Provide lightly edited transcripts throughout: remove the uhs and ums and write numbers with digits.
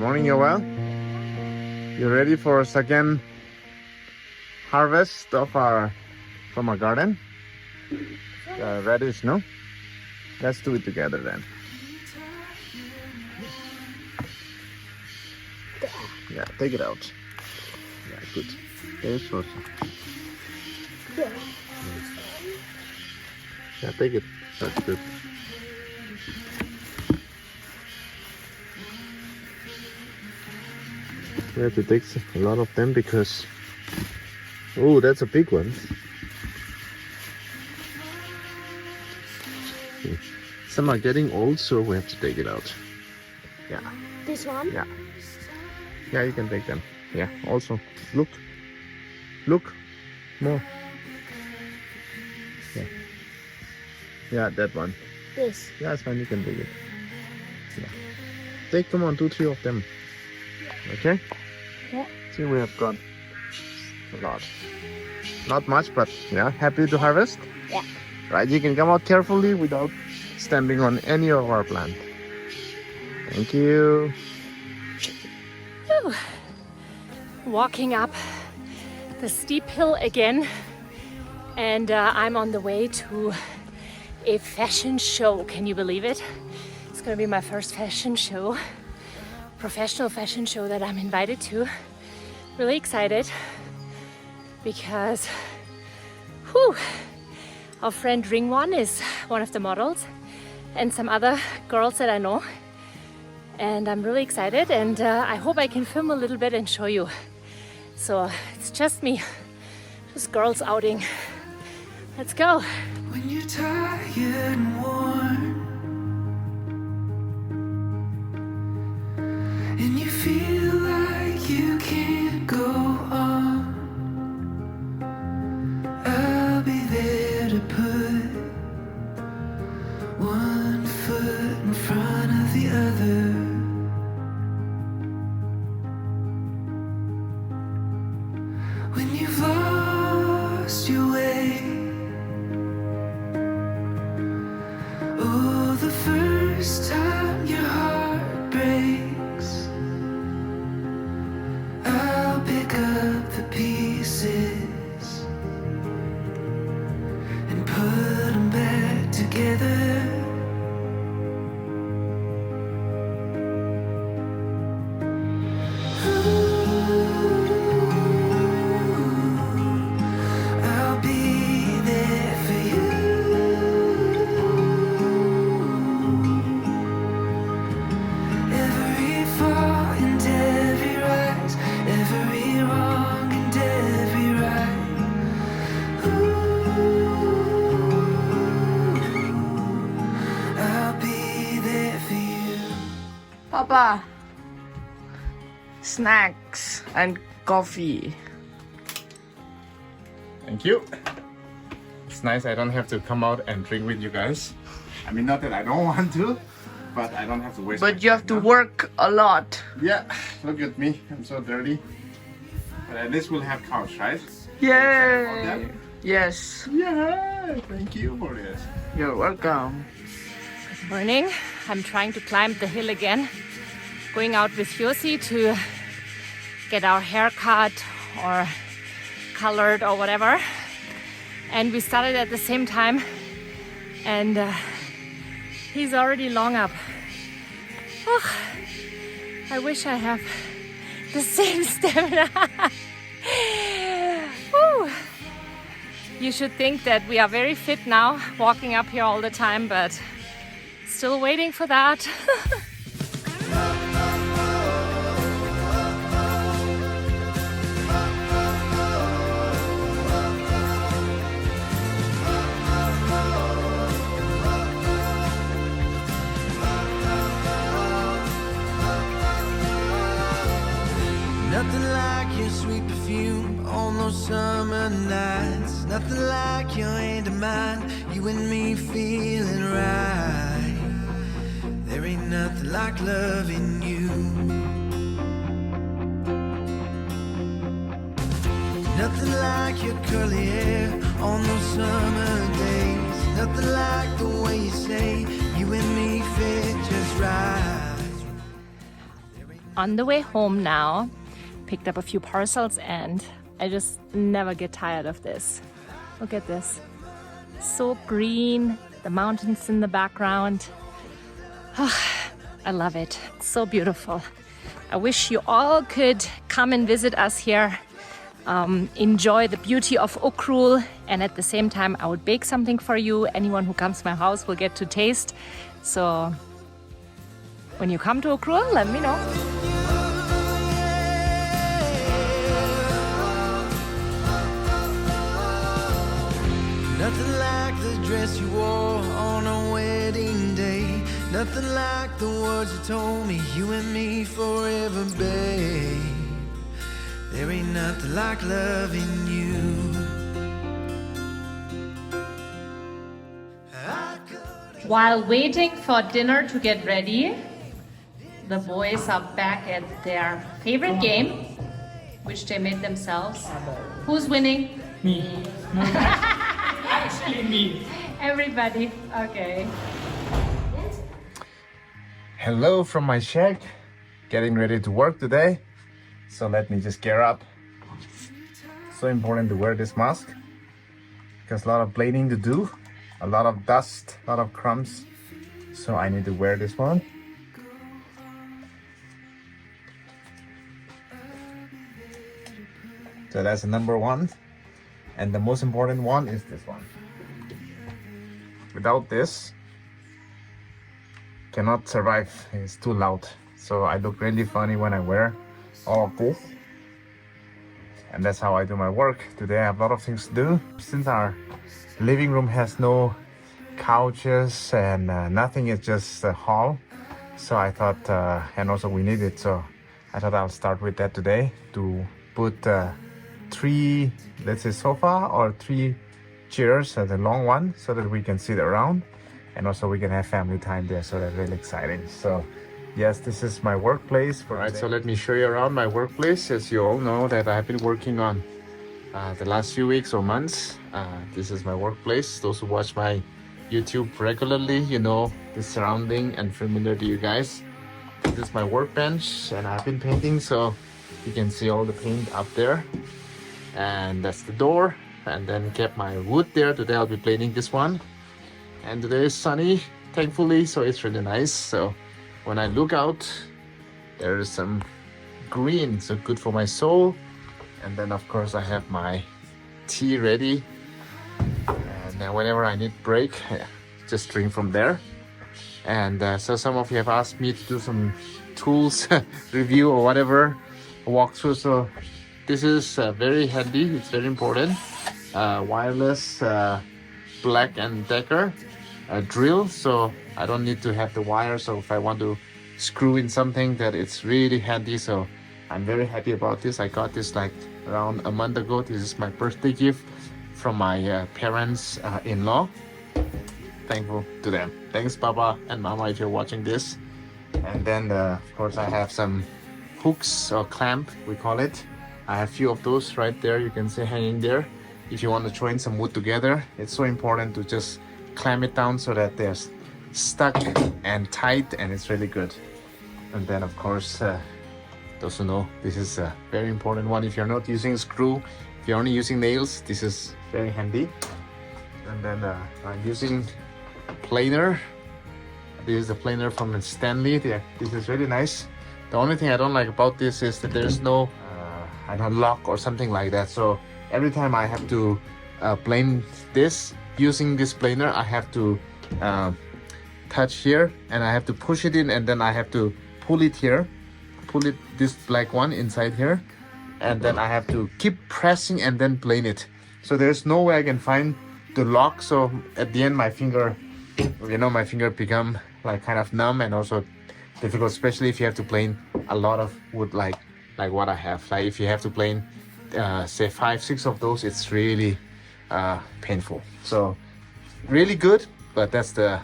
Morning, Yoel. You ready for a second harvest of from our garden? Radish, no? Let's do it together then. Yeah, take it out. Yeah, good. There's also. Yeah, take it. That's good. We have to take a lot of them because... Oh, that's a big one. Some are getting old, so we have to take it out. Yeah. This one? Yeah. Yeah, you can take them. Yeah, also. Look. Look. More. Yeah. Yeah, that one. This? Yeah, it's fine. You can take it. Yeah. Take, come on, 2, 3 of them. Okay? Yeah. See, we have got a lot. Not much, but yeah, happy to harvest? Yeah. Right, you can come out carefully without stamping on any of our plant. Thank you. Whew. Walking up the steep hill again, and I'm on the way to a fashion show. Can you believe it? It's gonna be my first fashion show, professional fashion show that I'm invited to. Really excited because our friend Ringwon is one of the models and some other girls that I know, and I'm really excited, and I hope I can film a little bit and show you. So it's just me, just girls outing. Let's go. When you're tired and worn and you feel like you can't go on, I'll be there to put one foot in front of the other. When you've lost your way, oh, the first time your heart breaks, I'll pick up the pieces and put them back together. I'll be there for you. Every fall and every rise, every wrong and every right. I'll be there for you. Papa, snacks and coffee. Thank you. It's nice I don't have to come out and drink with you guys. I mean, not that I don't want to, but I don't have to waste my But you have to time now. work a lot. Yeah, look at me. I'm so dirty. But at least we'll have couch, right? Yay! Yes, Yeah, thank you for this. you're welcome. Morning. I'm trying to climb the hill again. Going out with Yossi to get our hair cut or colored or whatever. And we started at the same time, and he's already long up. Oh, I wish I have the same stamina. Woo. You should think that we are very fit now, walking up here all the time, but still waiting for that. Nothing like your sweet perfume on those summer nights. Nothing like your hand in mine, you and me feeling right. There ain't nothing like loving you. Nothing like your curly hair on those summer days. Nothing like the way you say you and me fit just right. on the way home now. Picked up a few parcels and I just never get tired of this. Look at this. So green, the mountains in the background. I love it. It's so beautiful. I wish you all could come and visit us here. Enjoy the beauty of Ukhrul, and at the same time I would bake something for you. Anyone who comes to my house will get to taste. So when you come to Ukhrul, let me know. Nothing like the dress you wore on our wedding day. Nothing like the words you told me, you and me forever, babe. There ain't nothing like loving you. While waiting for dinner to get ready, the boys are back at their favorite game, which they made themselves. Who's winning? Me. No, actually me. Everybody. Okay. Hello from my shack. Getting ready to work today. So let me just gear up. So important to wear this mask because a lot of planing to do, a lot of dust, a lot of crumbs. So I need to wear this one. So that's the number one. And the most important one is this one. Without this, cannot survive. It's too loud. So I look really funny when I wear all of this. And that's how I do my work. Today I have a lot of things to do. Since our living room has no couches and nothing, it's just a hall. So I thought, and also we need it. So I thought I'll start with that today to put 3, let's say sofa or 3 chairs, the long one, so that we can sit around and also we can have family time there. So that's really exciting. So yes, this is my workplace. All right, so let me show you around my workplace. As you all know that I've been working on the last few weeks or months. This is my workplace. Those who watch my YouTube regularly, you know the surrounding and familiar to you guys. This is my workbench and I've been painting, so you can see all the paint up there. And that's the door, and then kept my wood there. Today I'll be planing this one. And today is sunny, thankfully, so it's really nice. So when I look out, there is some green, so good for my soul. And then of course I have my tea ready. And then whenever I need break, just drink from there. And so some of you have asked me to do some tools review or whatever, walkthrough. So this is very handy, it's very important. Wireless Black & Decker drill, so I don't need to have the wire. So if I want to screw in something, that it's really handy. So I'm very happy about this. I got this like around a month ago. This is my birthday gift from my parents in-law. Thankful to them. Thanks Papa and Mama if you're watching this. And then of course I have some hooks or clamp, we call it. I have a few of those right there, you can see hanging there. If you want to join some wood together, it's so important to just clamp it down so that they're stuck and tight, and it's really good. And then of course, those who know, this is a very important one. If you're not using a screw, if you're only using nails, this is very handy. And then I'm using planer. This is the planer from Stanley. This is really nice. The only thing I don't like about this is that there's no I don't lock or something like that. So every time I have to plane this using this planer, I have to touch here and I have to push it in, and then I have to pull it here, pull it, this black one inside here, and then I have to keep pressing and then plane it. So there's no way I can find the lock. So at the end my finger, you know, my finger become like kind of numb and also difficult, especially if you have to plane a lot of wood like what I have. Like if you have to plane say 5-6 of those, it's really painful. So really good, but that's the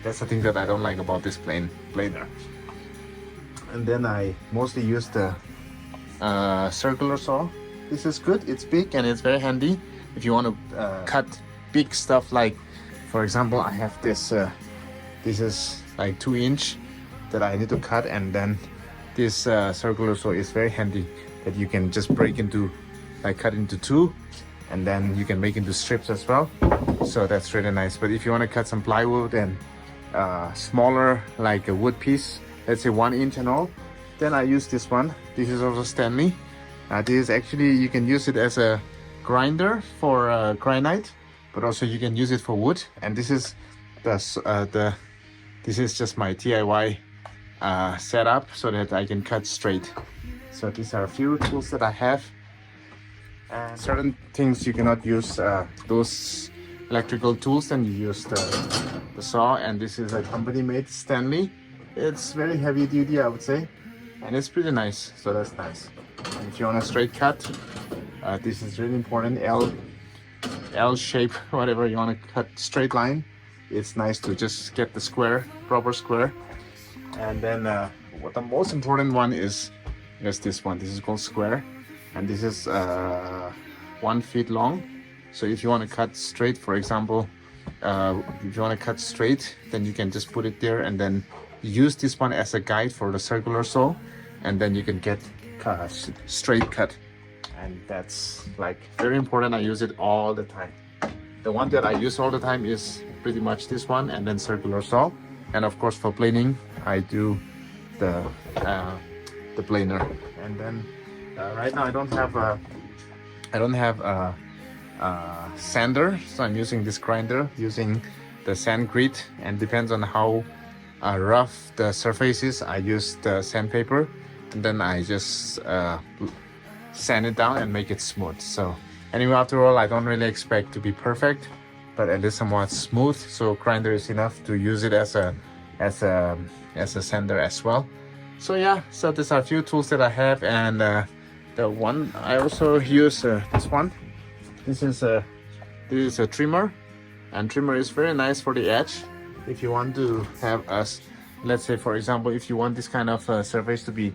thing that I don't like about this planer. And then I mostly use the circular saw. This is good, it's big and it's very handy if you want to cut big stuff. Like for example, I have this this is like 2 inch that I need to cut, and then this circular saw is very handy, that you can just break into, like cut into two, and then you can make into strips as well. So that's really nice. But if you want to cut some plywood and smaller, like a wood piece, let's say 1 inch and all, then I use this one. This is also Stanley. This is actually, you can use it as a grinder for granite, but also you can use it for wood. And this is this is just my DIY setup so that I can cut straight. So these are a few tools that I have. And certain things you cannot use those electrical tools, then you use the saw. And this is a company made Stanley. It's very heavy duty, I would say, and it's pretty nice. So that's nice. And if you want a straight cut, this is really important. L shape, whatever you want to cut straight line, it's nice to just get the square, proper square. And then what the most important one is this one. This is called square, and this is 1 feet long. So if you want to cut straight, for example, if you want to cut straight, then you can just put it there and then use this one as a guide for the circular saw, and then you can get straight cut. And that's like very important. I use it all the time. The one that I use all the time is pretty much this one, and then circular saw. And of course for planing, I do the planer. And then right now I don't have a sander, so I'm using this grinder, using the sand grit, and depends on how rough the surface is, I use the sandpaper, and then I just sand it down and make it smooth. So anyway, after all, I don't really expect to be perfect, but at least somewhat smooth. So grinder is enough to use it as a sander as well. So yeah, so these are a few tools that I have. And the one I also use this one. This is a trimmer, and trimmer is very nice for the edge. If you want to have let's say for example, if you want this kind of surface to be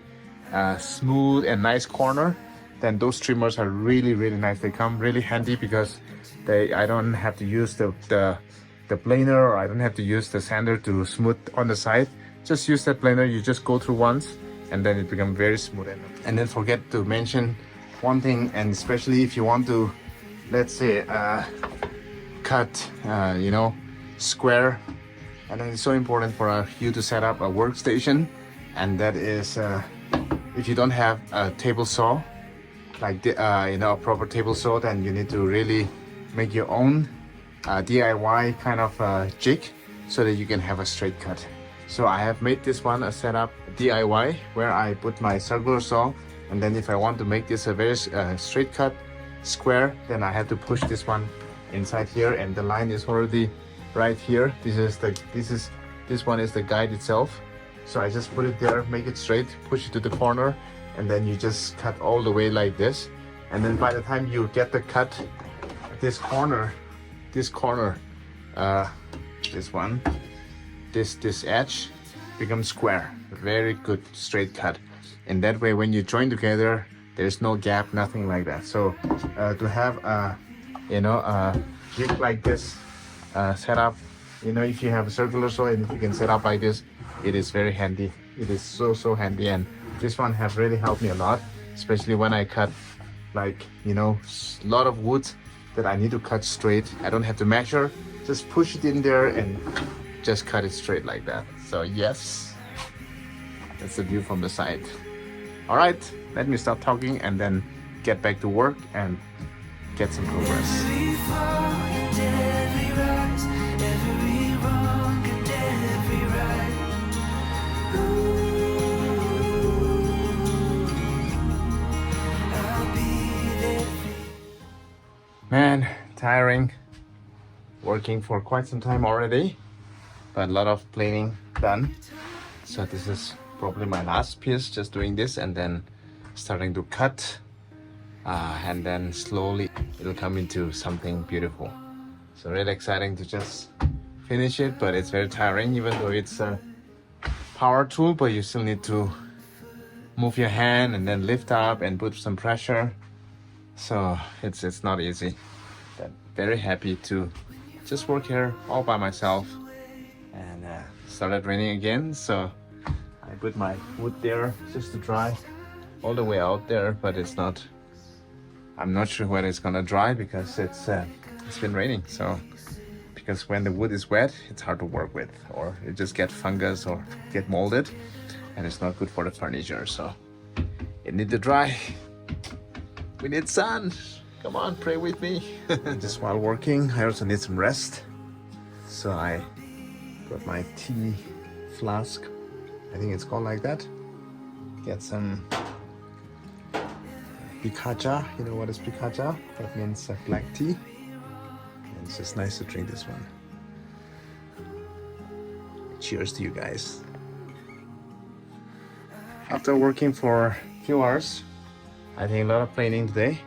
smooth and nice corner, then those trimmers are really nice. They come really handy because I don't have to use the planer, or I don't have to use the sander to smooth on the side. Just use that planer, you just go through once, and then it becomes very smooth. And then forget to mention one thing, and especially if you want to, let's say, cut you know, square, and then it's so important for you to set up a workstation. And that is if you don't have a table saw, like you know, a proper table saw, then you need to really make your own DIY kind of jig so that you can have a straight cut. So I have made this one a setup DIY where I put my circular saw, and then if I want to make this a very straight cut square, then I have to push this one inside here, and the line is already right here. This one is the guide itself. So I just put it there, make it straight, push it to the corner, and then you just cut all the way like this. And then by the time you get the cut, this corner, this one, this edge becomes square. Very good straight cut. And that way when you join together, there's no gap, nothing like that. So to have a, you know, a jig like this set up, you know, if you have a circular saw and if you can set up like this, it is very handy. It is so handy. And this one has really helped me a lot, especially when I cut, like, you know, a lot of wood that I need to cut straight. I don't have to measure, just push it in there and just cut it straight like that. So yes, that's the view from the side. All right, let me stop talking and then get back to work and get some progress. Man, tiring. Working for quite some time already, but a lot of planing done. So this is probably my last piece, just doing this and then starting to cut, and then slowly it'll come into something beautiful. So really exciting to just finish it, but it's very tiring, even though it's a power tool, but you still need to move your hand and then lift up and put some pressure. So it's not easy, but very happy to just work here all by myself. And started raining again, so I put my wood there just to dry all the way out there, but it's not. I'm not sure when it's gonna dry because it's been raining. So because when the wood is wet, it's hard to work with, or it just get fungus or get molded, and it's not good for the furniture. So it need to dry. We need sun. Come on, pray with me. Just while working, I also need some rest. So I got my tea flask. I think it's called like that. Get some picacha. You know what is picacha? That means black tea. And it's just nice to drink this one. Cheers to you guys. After working for a few hours, I think a lot of cleaning today,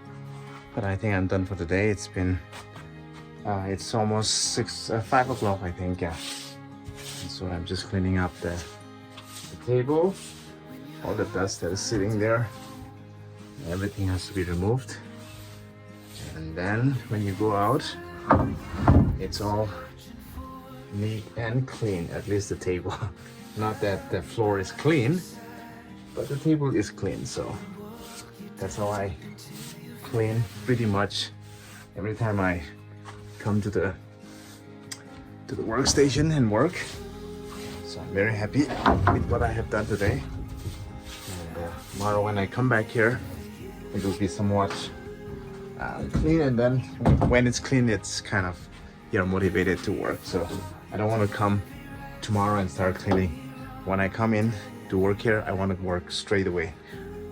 but I think I'm done for today. It's been, it's almost 5 o'clock, I think, yeah. And so I'm just cleaning up the table, all the dust that is sitting there. Everything has to be removed. And then when you go out, it's all neat and clean, at least the table. Not that the floor is clean, but the table is clean, so that's how I clean pretty much every time I come to the workstation and work. So I'm very happy with what I have done today. And tomorrow when I come back here, it will be somewhat clean, and then when it's clean, it's kind of, you're motivated to work. So I don't want to come tomorrow and start cleaning. When I come in to work here, I want to work straight away.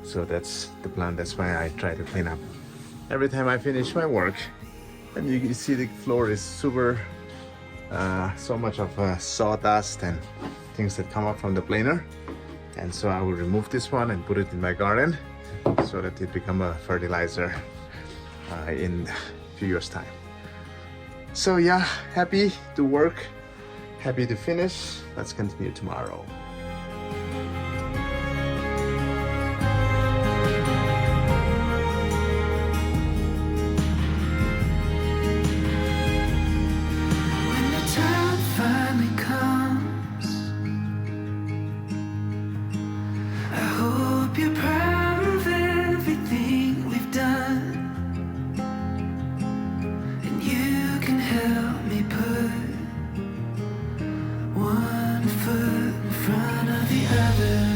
So that's the plan. That's why I try to clean up every time I finish my work. And you can see the floor is super, so much of sawdust and things that come up from the planer. And so I will remove this one and put it in my garden so that it become a fertilizer in a few years time. So yeah, happy to work, happy to finish. Let's continue tomorrow. When the time finally comes, I hope you're proud of everything we've done, and you can help me put one foot in front of the other.